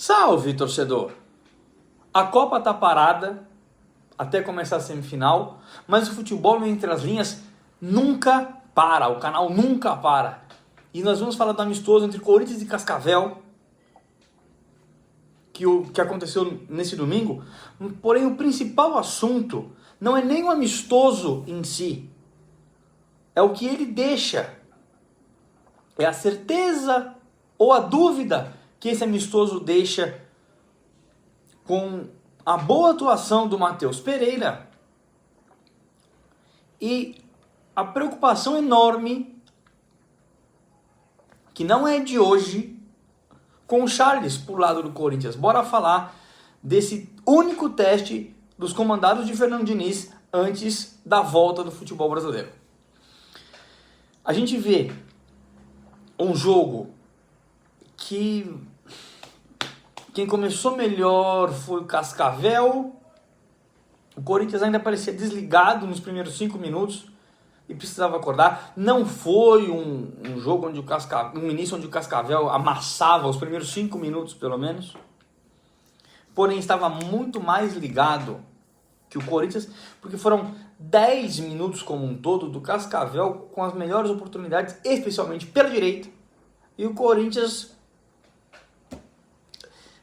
Salve, torcedor! A Copa tá parada até começar a semifinal, mas o futebol entre as linhas nunca para, o canal nunca para. E nós vamos falar do amistoso entre Corinthians e Cascavel, que aconteceu nesse domingo. Porém, o principal assunto não é nem o amistoso em si, é o que ele deixa. É a certeza ou a dúvida que esse amistoso deixa com a boa atuação do Matheus Pereira e a preocupação enorme, que não é de hoje, com o Charles por lado do Corinthians. Bora falar desse único teste dos comandados de Fernando Diniz antes da volta do futebol brasileiro. A gente vê um jogo que quem começou melhor foi o Cascavel. O Corinthians ainda parecia desligado nos primeiros 5 minutos e precisava acordar. Não foi um jogo onde um início onde o Cascavel amassava os primeiros 5 minutos, pelo menos. Porém, estava muito mais ligado que o Corinthians, porque foram 10 minutos como um todo do Cascavel com as melhores oportunidades, especialmente pela direita. E o Corinthians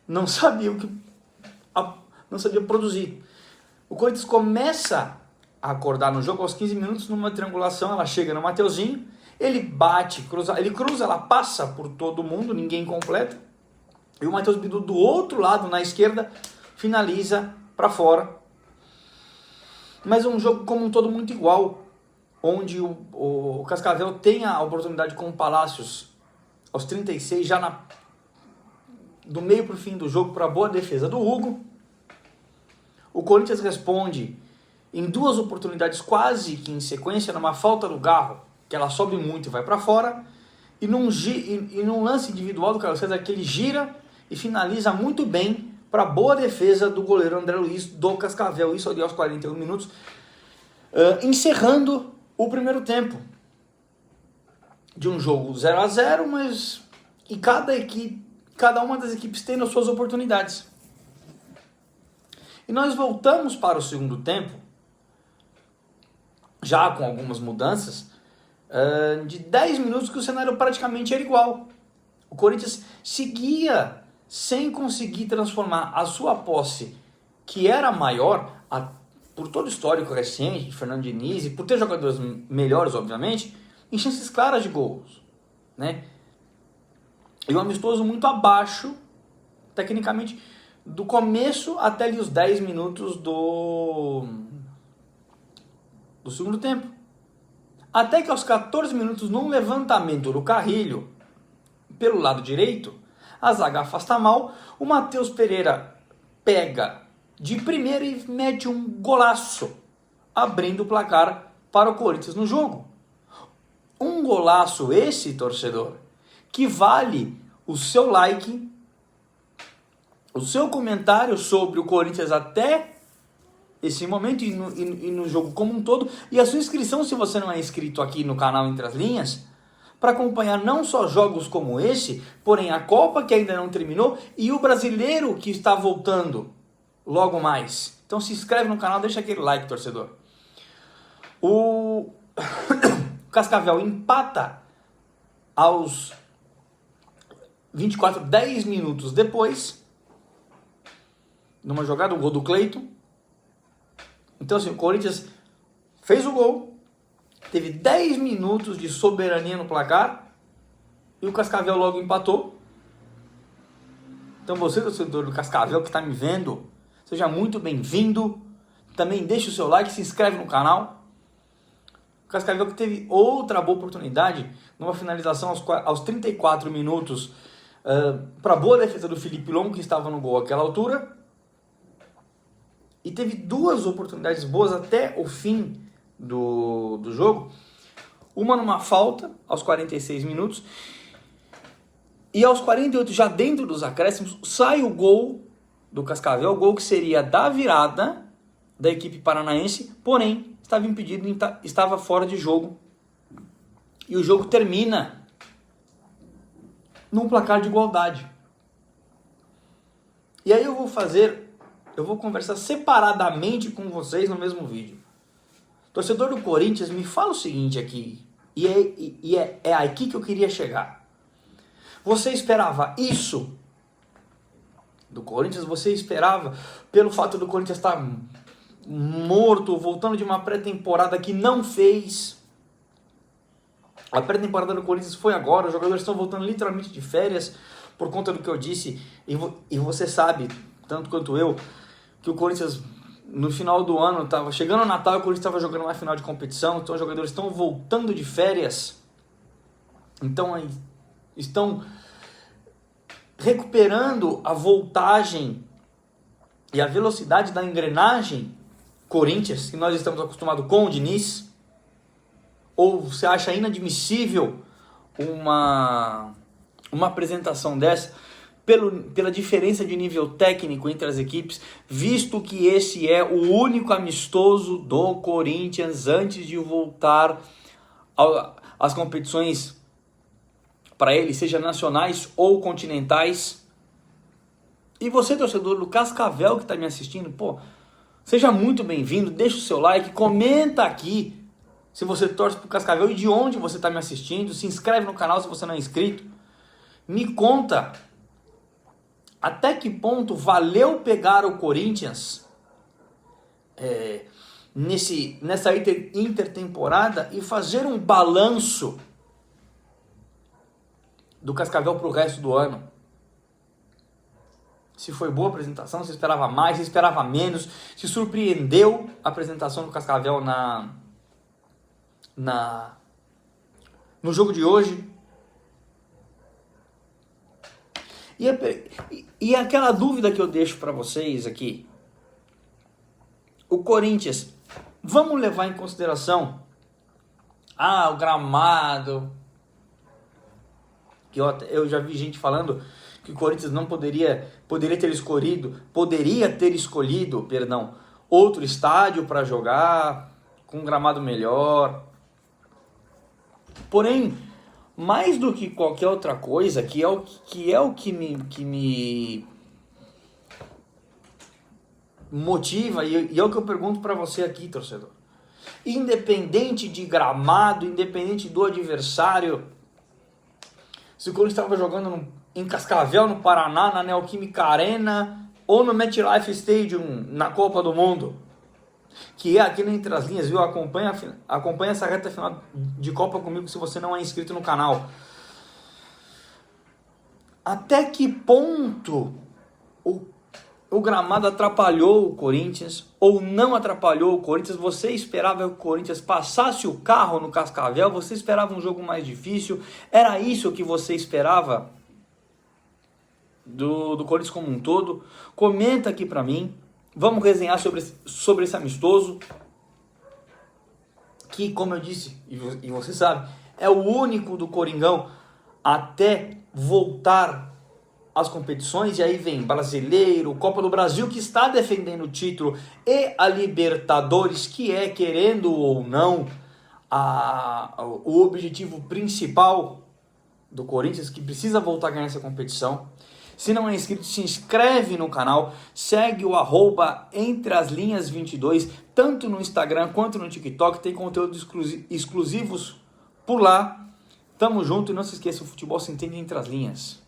não sabia produzir. O Corinthians começa a acordar no jogo aos 15 minutos numa triangulação. Ela chega no Mateuzinho, ele bate, ele cruza, ela passa por todo mundo, ninguém completa. E o Matheus Bidu do outro lado, na esquerda, finaliza para fora. Mas é um jogo como um todo muito igual, onde o Cascavel tem a oportunidade com o Palácios aos 36, já do meio para o fim do jogo, para a boa defesa do Hugo. O Corinthians responde em 2 oportunidades quase que em sequência, numa falta do Garro, que ela sobe muito e vai para fora, e num lance individual do Carlos César, que ele gira e finaliza muito bem para a boa defesa do goleiro André Luiz do Cascavel, isso ali aos 41 minutos, encerrando o primeiro tempo de um jogo 0-0, mas e cada uma das equipes tendo as suas oportunidades. E nós voltamos para o segundo tempo, já com algumas mudanças, de 10 minutos que o cenário praticamente era igual. O Corinthians seguia sem conseguir transformar a sua posse, que era maior, por todo o histórico recente de Fernando Diniz, e por ter jogadores melhores, obviamente, em chances claras de gols, né? E um amistoso muito abaixo, tecnicamente, do começo até ali os 10 minutos do segundo tempo. Até que aos 14 minutos, num levantamento do Carrilho, pelo lado direito, a zaga afasta mal, o Matheus Pereira pega de primeira e mete um golaço, abrindo o placar para o Corinthians no jogo. Um golaço esse, torcedor, que vale o seu like, o seu comentário sobre o Corinthians até esse momento e no jogo como um todo, e a sua inscrição se você não é inscrito aqui no canal Entre as Linhas, para acompanhar não só jogos como esse, porém a Copa que ainda não terminou e o brasileiro que está voltando logo mais. Então se inscreve no canal, deixa aquele like, torcedor. O Cascavel empata aos 10 minutos depois, numa jogada, o gol do Cleiton. Então assim, o Corinthians fez o gol, teve 10 minutos de soberania no placar e o Cascavel logo empatou. Então você, torcedor do Cascavel que está me vendo, seja muito bem-vindo. Também deixa o seu like, se inscreve no canal. O Cascavel que teve outra boa oportunidade numa finalização aos 34 minutos para a boa defesa do Felipe Longo, que estava no gol àquela altura. E teve 2 oportunidades boas até o fim do jogo. Uma numa falta, aos 46 minutos. E aos 48, já dentro dos acréscimos, sai o gol do Cascavel. O gol que seria da virada da equipe paranaense. Porém, estava impedido, estava fora de jogo. E o jogo termina num placar de igualdade. E aí eu vou conversar separadamente com vocês no mesmo vídeo. Torcedor do Corinthians, me fala o seguinte aqui, é aqui que eu queria chegar. Você esperava isso do Corinthians? Você esperava, pelo fato do Corinthians estar morto, voltando de uma pré-temporada que não fez? A pré-temporada do Corinthians foi agora, os jogadores estão voltando literalmente de férias por conta do que eu disse, e você sabe, tanto quanto eu, que o Corinthians no final do ano, estava chegando o Natal, o Corinthians estava jogando uma final de competição, então os jogadores estão voltando de férias, então estão recuperando a voltagem e a velocidade da engrenagem Corinthians, que nós estamos acostumados com o Diniz. Ou você acha inadmissível uma apresentação dessa pela diferença de nível técnico entre as equipes, visto que esse é o único amistoso do Corinthians antes de voltar às competições para ele, seja nacionais ou continentais? E você, torcedor do Cascavel que está me assistindo, seja muito bem-vindo, deixa o seu like, comenta aqui se você torce para o Cascavel e de onde você está me assistindo, se inscreve no canal se você não é inscrito, me conta até que ponto valeu pegar o Corinthians nessa intertemporada e fazer um balanço do Cascavel para o resto do ano. Se foi boa a apresentação, se esperava mais, se esperava menos, se surpreendeu a apresentação do Cascavel no jogo de hoje. E aquela dúvida que eu deixo para vocês aqui, o Corinthians, vamos levar em consideração o gramado, que eu já vi gente falando que o Corinthians não poderia ter escolhido, outro estádio para jogar, com um gramado melhor. Porém, mais do que qualquer outra coisa, que é o que me motiva, e é o que eu pergunto para você aqui, torcedor. Independente de gramado, independente do adversário, se o Corinthians estava jogando em Cascavel, no Paraná, na Neoquímica Arena, ou no MetLife Stadium, na Copa do Mundo, que é aqui Entre as Linhas, viu? Acompanha essa reta final de Copa comigo se você não é inscrito no canal. Até que ponto o gramado atrapalhou o Corinthians ou não atrapalhou o Corinthians? Você esperava que o Corinthians passasse o carro no Cascavel? Você esperava um jogo mais difícil? Era isso que você esperava do Corinthians como um todo? Comenta aqui pra mim. Vamos resenhar sobre esse amistoso, que, como eu disse, e você sabe, é o único do Coringão até voltar às competições. E aí vem Brasileiro, Copa do Brasil, que está defendendo o título, e a Libertadores, que é, querendo ou não, o objetivo principal do Corinthians, que precisa voltar a ganhar essa competição. Se não é inscrito, se inscreve no canal, segue o @entreaslinhas22, tanto no Instagram quanto no TikTok, tem conteúdos exclusivos por lá. Tamo junto e não se esqueça, o futebol se entende entre as linhas.